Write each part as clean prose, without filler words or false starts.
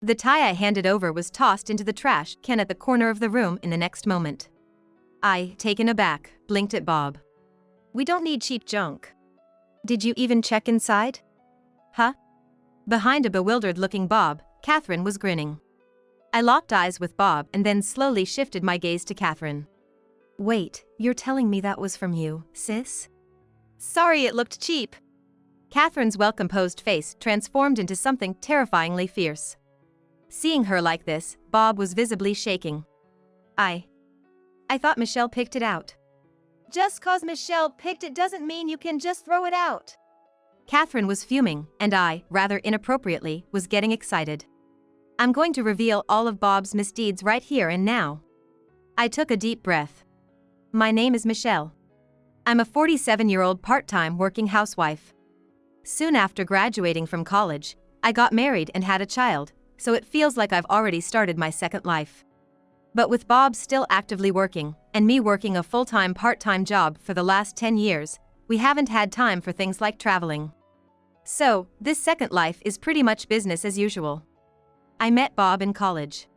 The tie I handed over was tossed into the trash can at the corner of the room in the next moment. I, taken aback, blinked at Bob. "We don't need cheap junk. Did you even check inside?" "Huh?" Behind a bewildered-looking Bob, Catherine was grinning. I locked eyes with Bob and then slowly shifted my gaze to Catherine. "Wait, you're telling me that was from you, sis?" "Sorry it looked cheap." Catherine's well-composed face transformed into something terrifyingly fierce. Seeing her like this, Bob was visibly shaking. I thought Michelle picked it out." "Just 'cause Michelle picked it doesn't mean you can just throw it out." Catherine was fuming, and I, rather inappropriately, was getting excited. "I'm going to reveal all of Bob's misdeeds right here and now." I took a deep breath. "My name is Michelle. I'm a 47-year-old part-time working housewife. Soon after graduating from college, I got married and had a child, so it feels like I've already started my second life. But with Bob still actively working, and me working a full-time part-time job for the last 10 years, we haven't had time for things like traveling. So, this second life is pretty much business as usual." I met Bob in college.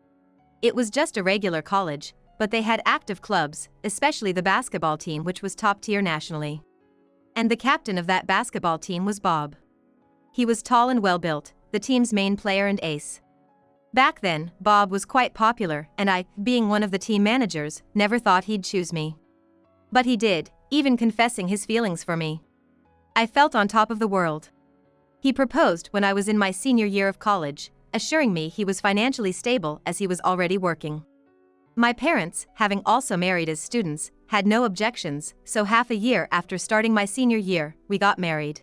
It was just a regular college, but they had active clubs, especially the basketball team, which was top tier nationally. And the captain of that basketball team was Bob. He was tall and well-built, the team's main player and ace. Back then, Bob was quite popular, and I, being one of the team managers, never thought he'd choose me. But he did, even confessing his feelings for me. I felt on top of the world. He proposed when I was in my senior year of college, assuring me he was financially stable as he was already working. My parents, having also married as students, had no objections, so half a year after starting my senior year, we got married.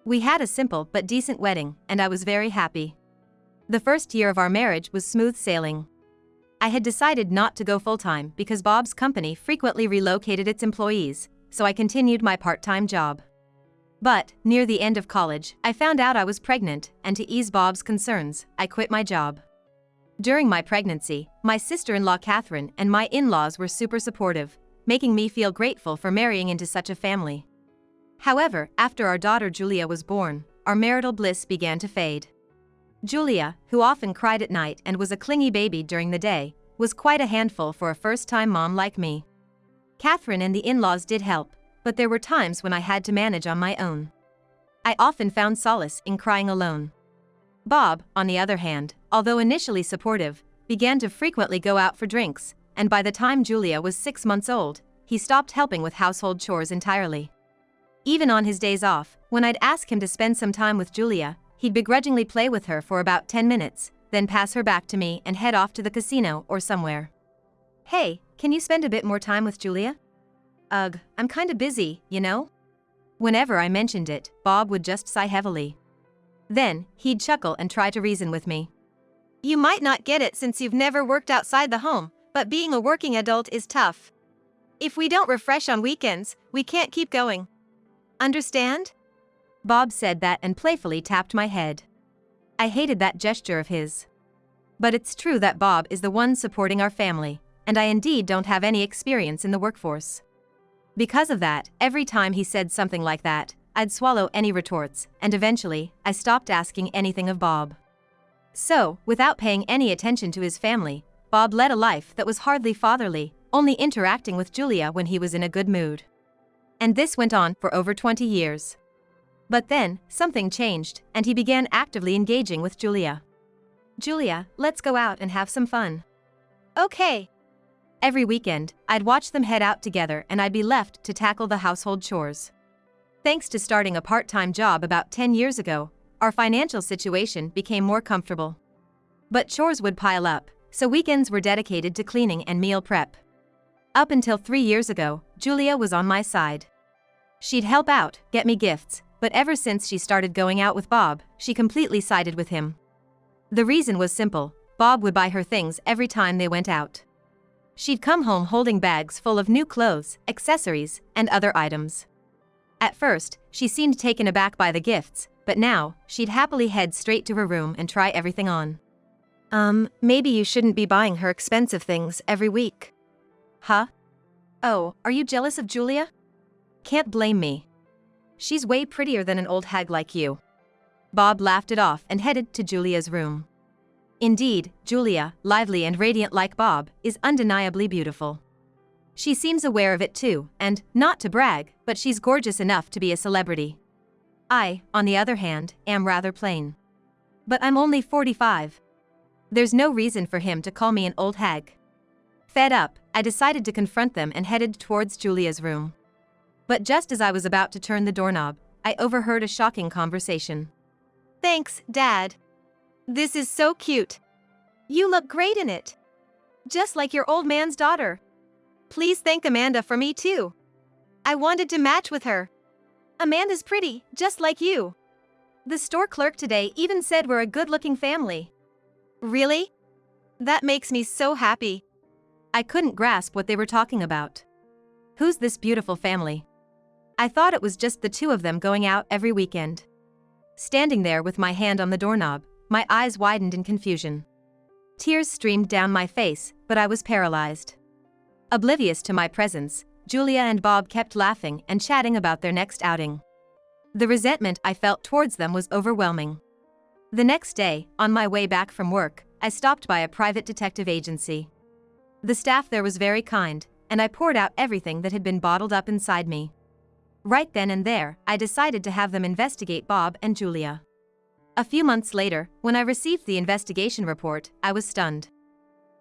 We had a simple but decent wedding, and I was very happy. The first year of our marriage was smooth sailing. I had decided not to go full-time because Bob's company frequently relocated its employees, so I continued my part-time job. But, near the end of college, I found out I was pregnant, and to ease Bob's concerns, I quit my job. During my pregnancy, my sister-in-law Catherine and my in-laws were super supportive, making me feel grateful for marrying into such a family. However, after our daughter Julia was born, our marital bliss began to fade. Julia, who often cried at night and was a clingy baby during the day, was quite a handful for a first-time mom like me. Catherine and the in-laws did help, but there were times when I had to manage on my own. I often found solace in crying alone. Bob, on the other hand, although initially supportive, began to frequently go out for drinks, and by the time Julia was 6 months old, he stopped helping with household chores entirely. Even on his days off, when I'd ask him to spend some time with Julia, he'd begrudgingly play with her for about 10 minutes, then pass her back to me and head off to the casino or somewhere. "Hey, can you spend a bit more time with Julia?" "Ugh, I'm kinda busy, you know?" Whenever I mentioned it, Bob would just sigh heavily. Then, he'd chuckle and try to reason with me. "You might not get it since you've never worked outside the home, but being a working adult is tough. If we don't refresh on weekends, we can't keep going. Understand?" Bob said that and playfully tapped my head. I hated that gesture of his. But it's true that Bob is the one supporting our family, and I indeed don't have any experience in the workforce. Because of that, every time he said something like that, I'd swallow any retorts, and eventually, I stopped asking anything of Bob. So, without paying any attention to his family, Bob led a life that was hardly fatherly, only interacting with Julia when he was in a good mood. And this went on for over 20 years. But then, something changed, and he began actively engaging with Julia. "Julia, let's go out and have some fun." "Okay." Every weekend, I'd watch them head out together and I'd be left to tackle the household chores. Thanks to starting a part-time job about 10 years ago, our financial situation became more comfortable. But chores would pile up, so weekends were dedicated to cleaning and meal prep. Up until 3 years ago, Julia was on my side. She'd help out, get me gifts, but ever since she started going out with Bob, she completely sided with him. The reason was simple: Bob would buy her things every time they went out. She'd come home holding bags full of new clothes, accessories, and other items. At first, she seemed taken aback by the gifts, but now, she'd happily head straight to her room and try everything on. Maybe you shouldn't be buying her expensive things every week." "Huh? Oh, are you jealous of Julia?" "Can't blame me. She's way prettier than an old hag like you." Bob laughed it off and headed to Julia's room. Indeed, Julia, lively and radiant like Bob, is undeniably beautiful. She seems aware of it too, and, not to brag, but she's gorgeous enough to be a celebrity. I, on the other hand, am rather plain. But I'm only 45. There's no reason for him to call me an old hag. Fed up, I decided to confront them and headed towards Julia's room. But just as I was about to turn the doorknob, I overheard a shocking conversation. "Thanks, Dad. This is so cute. You look great in it. Just like your old man's daughter. Please thank Amanda for me too. I wanted to match with her. Amanda's pretty, just like you. The store clerk today even said we're a good-looking family." "Really? That makes me so happy." I couldn't grasp what they were talking about. Who's this beautiful family? I thought it was just the two of them going out every weekend. Standing there with my hand on the doorknob, my eyes widened in confusion. Tears streamed down my face, but I was paralyzed. Oblivious to my presence, Julia and Bob kept laughing and chatting about their next outing. The resentment I felt towards them was overwhelming. The next day, on my way back from work, I stopped by a private detective agency. The staff there was very kind, and I poured out everything that had been bottled up inside me. Right then and there, I decided to have them investigate Bob and Julia. A few months later, when I received the investigation report, I was stunned.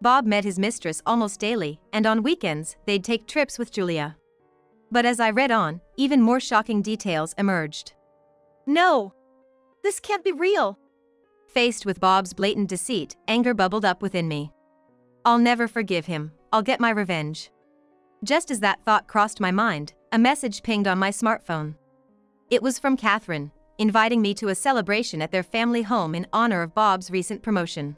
Bob met his mistress almost daily, and on weekends, they'd take trips with Julia. But as I read on, even more shocking details emerged. "No! This can't be real!" Faced with Bob's blatant deceit, anger bubbled up within me. "I'll never forgive him. I'll get my revenge." Just as that thought crossed my mind, a message pinged on my smartphone. It was from Catherine, inviting me to a celebration at their family home in honor of Bob's recent promotion.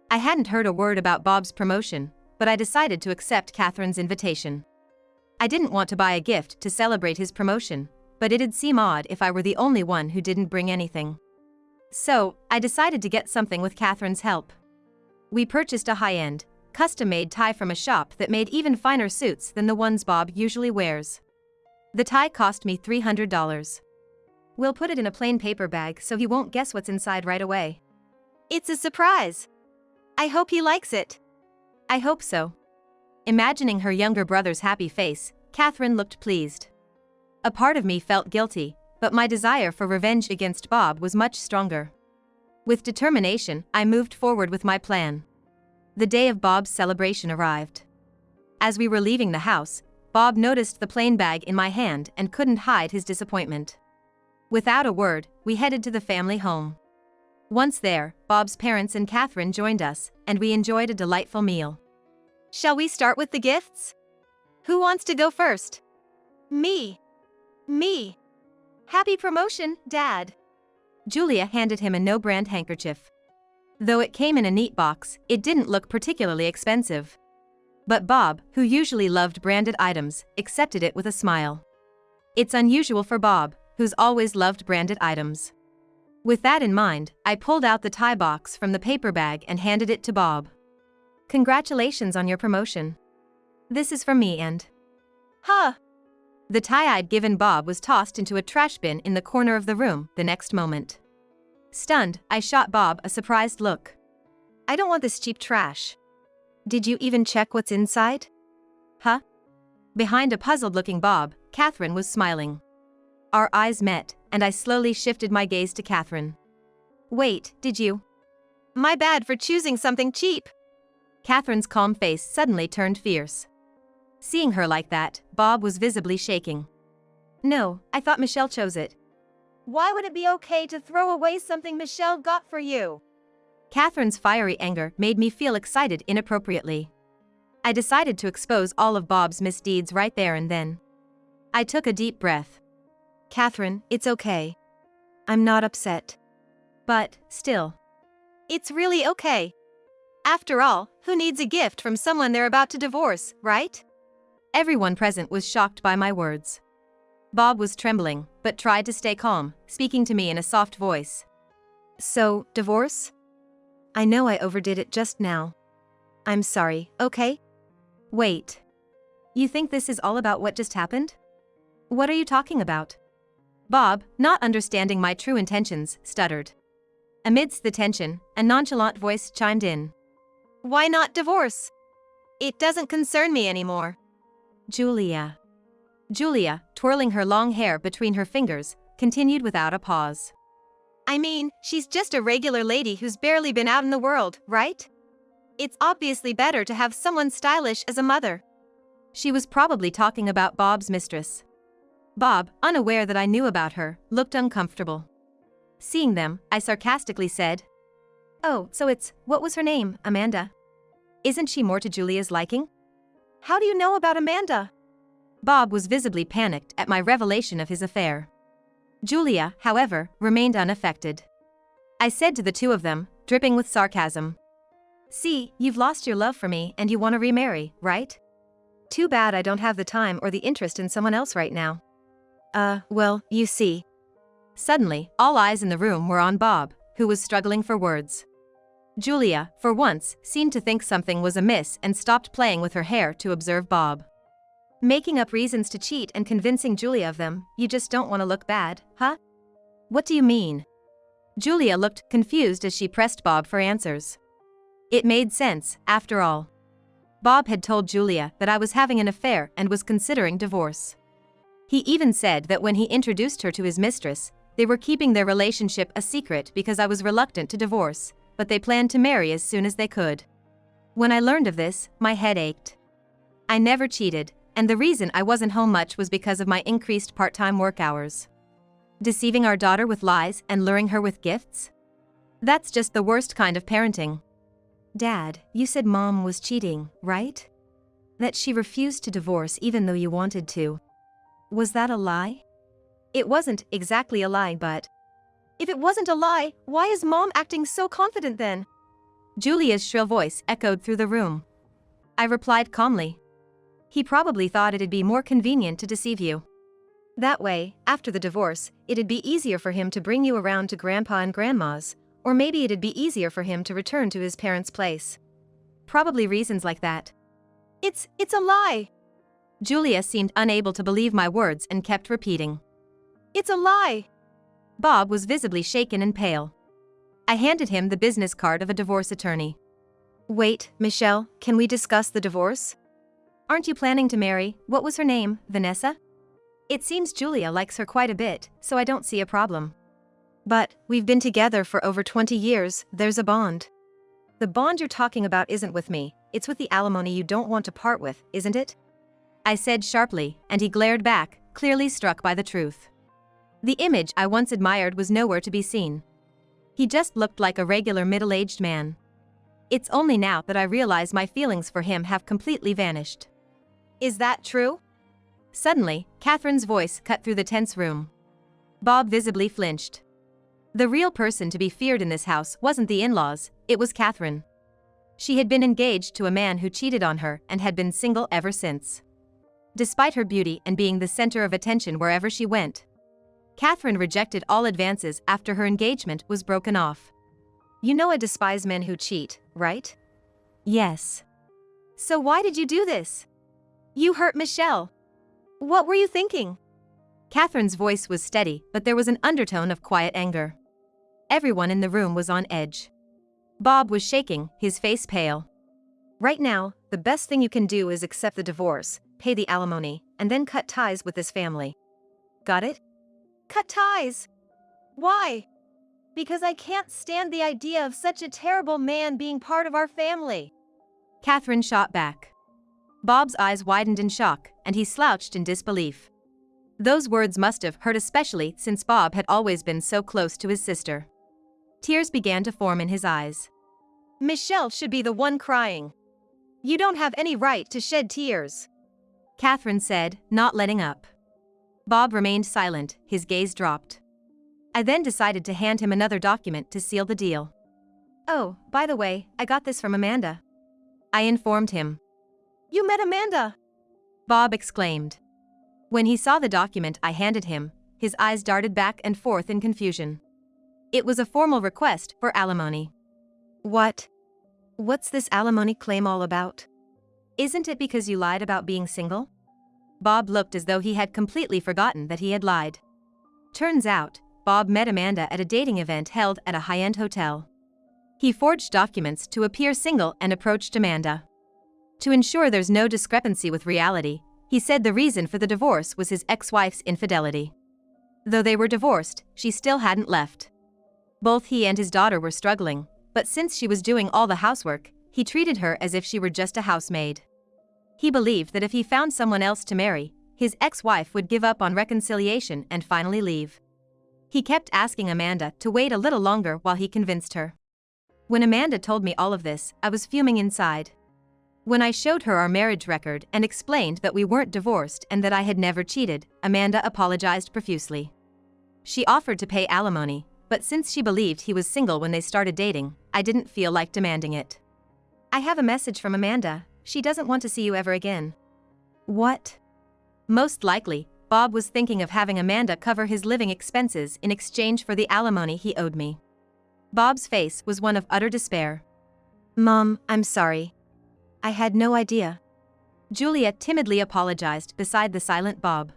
I hadn't heard a word about Bob's promotion, but I decided to accept Catherine's invitation. I didn't want to buy a gift to celebrate his promotion, but it'd seem odd if I were the only one who didn't bring anything. So, I decided to get something with Catherine's help. We purchased a high-end, custom-made tie from a shop that made even finer suits than the ones Bob usually wears. The tie cost me $300. We'll put it in a plain paper bag so he won't guess what's inside right away. It's a surprise. I hope he likes it. I hope so. Imagining her younger brother's happy face, Catherine looked pleased. A part of me felt guilty, but my desire for revenge against Bob was much stronger. With determination, I moved forward with my plan. The day of Bob's celebration arrived. As we were leaving the house, Bob noticed the plain bag in my hand and couldn't hide his disappointment. Without a word, we headed to the family home. Once there, Bob's parents and Catherine joined us, and we enjoyed a delightful meal. Shall we start with the gifts? Who wants to go first? Me. Me. Happy promotion, Dad. Julia handed him a no-brand handkerchief. Though it came in a neat box, it didn't look particularly expensive. But Bob, who usually loved branded items, accepted it with a smile. It's unusual for Bob, who's always loved branded items. With that in mind, I pulled out the tie box from the paper bag and handed it to Bob. Congratulations on your promotion. This is from me and... Huh! The tie I'd given Bob was tossed into a trash bin in the corner of the room the next moment. Stunned, I shot Bob a surprised look. I don't want this cheap trash. Did you even check what's inside? Huh? Behind a puzzled-looking Bob, Catherine was smiling. Our eyes met, and I slowly shifted my gaze to Catherine. Wait, did you? My bad for choosing something cheap. Catherine's calm face suddenly turned fierce. Seeing her like that, Bob was visibly shaking. No, I thought Michelle chose it. Why would it be okay to throw away something Michelle got for you? Catherine's fiery anger made me feel excited inappropriately. I decided to expose all of Bob's misdeeds right there and then. I took a deep breath. Catherine, it's okay. I'm not upset. But, still. It's really okay. After all, who needs a gift from someone they're about to divorce, right? Everyone present was shocked by my words. Bob was trembling, but tried to stay calm, speaking to me in a soft voice. So, divorce? I know I overdid it just now. I'm sorry, okay? Wait. You think this is all about what just happened? What are you talking about? Bob, not understanding my true intentions, stuttered. Amidst the tension, a nonchalant voice chimed in. Why not divorce? It doesn't concern me anymore. Julia. Julia, twirling her long hair between her fingers, continued without a pause. I mean, she's just a regular lady who's barely been out in the world, right? It's obviously better to have someone stylish as a mother. She was probably talking about Bob's mistress. Bob, unaware that I knew about her, looked uncomfortable. Seeing them, I sarcastically said, Oh, so what was her name, Amanda? Isn't she more to Julia's liking? How do you know about Amanda? Bob was visibly panicked at my revelation of his affair. Julia, however, remained unaffected. I said to the two of them, dripping with sarcasm. See, you've lost your love for me and you want to remarry, right? Too bad I don't have the time or the interest in someone else right now. Well, you see. Suddenly, all eyes in the room were on Bob, who was struggling for words. Julia, for once, seemed to think something was amiss and stopped playing with her hair to observe Bob. Making up reasons to cheat and convincing Julia of them, you just don't want to look bad, huh? What do you mean? Julia looked confused as she pressed Bob for answers. It made sense, after all. Bob had told Julia that I was having an affair and was considering divorce. He even said that when he introduced her to his mistress, they were keeping their relationship a secret because I was reluctant to divorce, but they planned to marry as soon as they could. When I learned of this, my head ached. I never cheated, and the reason I wasn't home much was because of my increased part-time work hours. Deceiving our daughter with lies and luring her with gifts? That's just the worst kind of parenting. Dad, you said Mom was cheating, right? That she refused to divorce even though you wanted to. Was that a lie? It wasn't exactly a lie, but... If it wasn't a lie, why is Mom acting so confident then? Julia's shrill voice echoed through the room. I replied calmly. He probably thought it'd be more convenient to deceive you. That way, after the divorce, it'd be easier for him to bring you around to Grandpa and Grandma's, or maybe it'd be easier for him to return to his parents' place. Probably reasons like that. It's a lie. Julia seemed unable to believe my words and kept repeating. It's a lie. Bob was visibly shaken and pale. I handed him the business card of a divorce attorney. Wait, Michelle, can we discuss the divorce? Aren't you planning to marry, what was her name, Vanessa? It seems Julia likes her quite a bit, so I don't see a problem. But, we've been together for over 20 years, there's a bond. The bond you're talking about isn't with me, it's with the alimony you don't want to part with, isn't it? I said sharply, and he glared back, clearly struck by the truth. The image I once admired was nowhere to be seen. He just looked like a regular middle-aged man. It's only now that I realize my feelings for him have completely vanished. Is that true? Suddenly, Catherine's voice cut through the tense room. Bob visibly flinched. The real person to be feared in this house wasn't the in-laws, it was Catherine. She had been engaged to a man who cheated on her and had been single ever since. Despite her beauty and being the center of attention wherever she went, Catherine rejected all advances after her engagement was broken off. You know I despise men who cheat, right? Yes. So why did you do this? You hurt Michelle. What were you thinking? Catherine's voice was steady, but there was an undertone of quiet anger. Everyone in the room was on edge. Bob was shaking, his face pale. Right now, the best thing you can do is accept the divorce, pay the alimony, and then cut ties with this family. Got it? Cut ties? Why? Because I can't stand the idea of such a terrible man being part of our family. Catherine shot back. Bob's eyes widened in shock, and he slouched in disbelief. Those words must have hurt, especially since Bob had always been so close to his sister. Tears began to form in his eyes. Michelle should be the one crying. You don't have any right to shed tears, Catherine said, not letting up. Bob remained silent, his gaze dropped. I then decided to hand him another document to seal the deal. Oh, by the way, I got this from Amanda. I informed him. You met Amanda? Bob exclaimed. When he saw the document I handed him, his eyes darted back and forth in confusion. It was a formal request for alimony. What? What's this alimony claim all about? Isn't it because you lied about being single? Bob looked as though he had completely forgotten that he had lied. Turns out, Bob met Amanda at a dating event held at a high-end hotel. He forged documents to appear single and approached Amanda. To ensure there's no discrepancy with reality, he said the reason for the divorce was his ex-wife's infidelity. Though they were divorced, she still hadn't left. Both he and his daughter were struggling, but since she was doing all the housework, he treated her as if she were just a housemaid. He believed that if he found someone else to marry, his ex-wife would give up on reconciliation and finally leave. He kept asking Amanda to wait a little longer while he convinced her. When Amanda told me all of this, I was fuming inside. When I showed her our marriage record and explained that we weren't divorced and that I had never cheated, Amanda apologized profusely. She offered to pay alimony, but since she believed he was single when they started dating, I didn't feel like demanding it. I have a message from Amanda. She doesn't want to see you ever again. What? Most likely, Bob was thinking of having Amanda cover his living expenses in exchange for the alimony he owed me. Bob's face was one of utter despair. Mom, I'm sorry. I had no idea. Julia timidly apologized beside the silent Bob.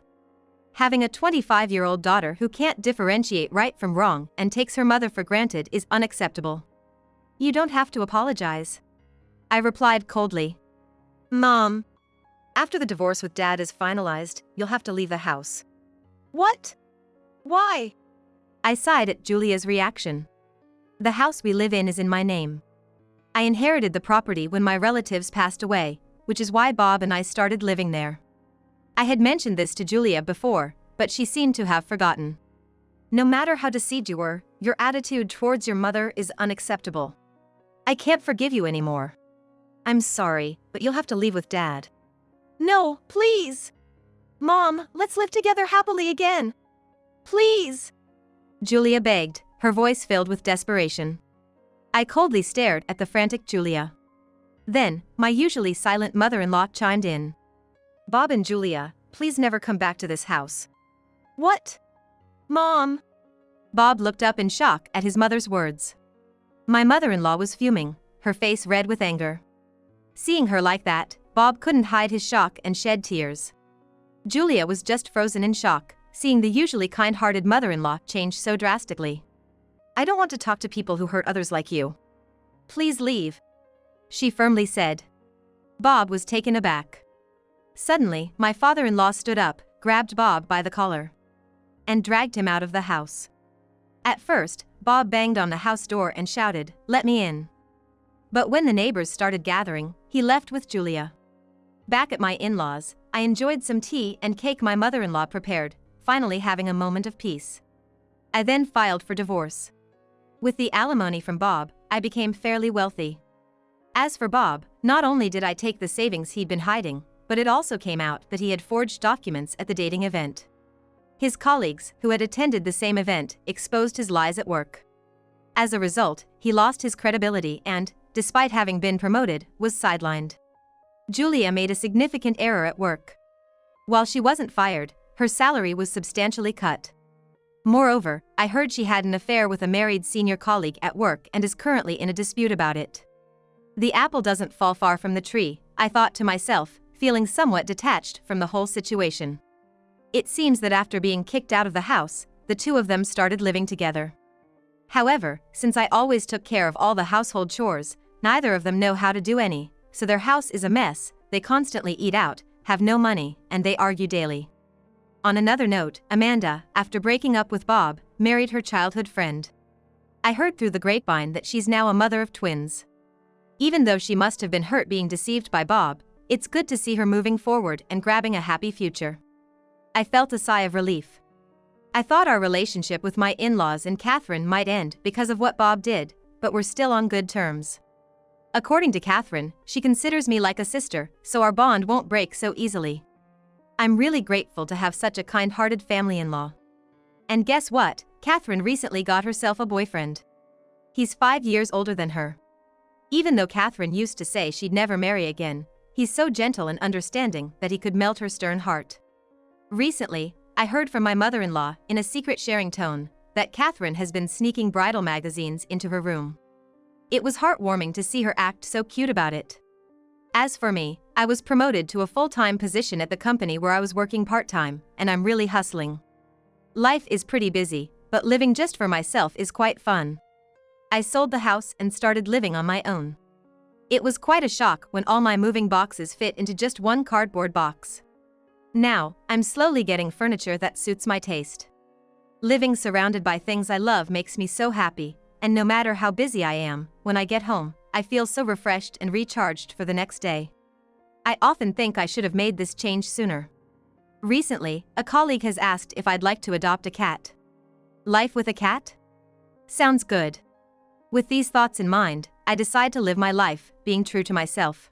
Having a 25-year-old daughter who can't differentiate right from wrong and takes her mother for granted is unacceptable. You don't have to apologize. I replied coldly. Mom, after the divorce with Dad is finalized, you'll have to leave the house. What? Why? I sighed at Julia's reaction. The house we live in is in my name. I inherited the property when my relatives passed away, which is why Bob and I started living there. I had mentioned this to Julia before, but she seemed to have forgotten. No matter how deceived you were, your attitude towards your mother is unacceptable. I can't forgive you anymore. I'm sorry, but you'll have to leave with Dad. No, please. Mom, let's live together happily again. Please. Julia begged, her voice filled with desperation. I coldly stared at the frantic Julia. Then, my usually silent mother-in-law chimed in. Bob and Julia, please never come back to this house. What? Mom? Bob looked up in shock at his mother's words. My mother-in-law was fuming, her face red with anger. Seeing her like that, Bob couldn't hide his shock and shed tears. Julia was just frozen in shock, seeing the usually kind-hearted mother-in-law change so drastically. I don't want to talk to people who hurt others like you. Please leave, she firmly said. Bob was taken aback. Suddenly, my father-in-law stood up, grabbed Bob by the collar, and dragged him out of the house. At first, Bob banged on the house door and shouted, "Let me in." But when the neighbors started gathering, he left with Julia. Back at my in-laws, I enjoyed some tea and cake my mother-in-law prepared, finally having a moment of peace. I then filed for divorce. With the alimony from Bob, I became fairly wealthy. As for Bob, not only did I take the savings he'd been hiding, but it also came out that he had forged documents at the dating event. His colleagues, who had attended the same event, exposed his lies at work. As a result, he lost his credibility and, despite having been promoted, was sidelined. Julia made a significant error at work. While she wasn't fired, her salary was substantially cut. Moreover, I heard she had an affair with a married senior colleague at work and is currently in a dispute about it. The apple doesn't fall far from the tree, I thought to myself, feeling somewhat detached from the whole situation. It seems that after being kicked out of the house, the two of them started living together. However, since I always took care of all the household chores, neither of them know how to do any, so their house is a mess, they constantly eat out, have no money, and they argue daily. On another note, Amanda, after breaking up with Bob, married her childhood friend. I heard through the grapevine that she's now a mother of twins. Even though she must have been hurt being deceived by Bob, it's good to see her moving forward and grabbing a happy future. I felt a sigh of relief. I thought our relationship with my in-laws and Catherine might end because of what Bob did, but we're still on good terms. According to Catherine, she considers me like a sister, so our bond won't break so easily. I'm really grateful to have such a kind-hearted family-in-law. And guess what? Catherine recently got herself a boyfriend. He's 5 years older than her. Even though Catherine used to say she'd never marry again, he's so gentle and understanding that he could melt her stern heart. Recently, I heard from my mother-in-law, in a secret sharing tone, that Catherine has been sneaking bridal magazines into her room. It was heartwarming to see her act so cute about it. As for me, I was promoted to a full-time position at the company where I was working part-time, and I'm really hustling. Life is pretty busy, but living just for myself is quite fun. I sold the house and started living on my own. It was quite a shock when all my moving boxes fit into just one cardboard box. Now, I'm slowly getting furniture that suits my taste. Living surrounded by things I love makes me so happy, and no matter how busy I am, when I get home, I feel so refreshed and recharged for the next day. I often think I should have made this change sooner. Recently, a colleague has asked if I'd like to adopt a cat. Life with a cat? Sounds good. With these thoughts in mind, I decide to live my life, being true to myself.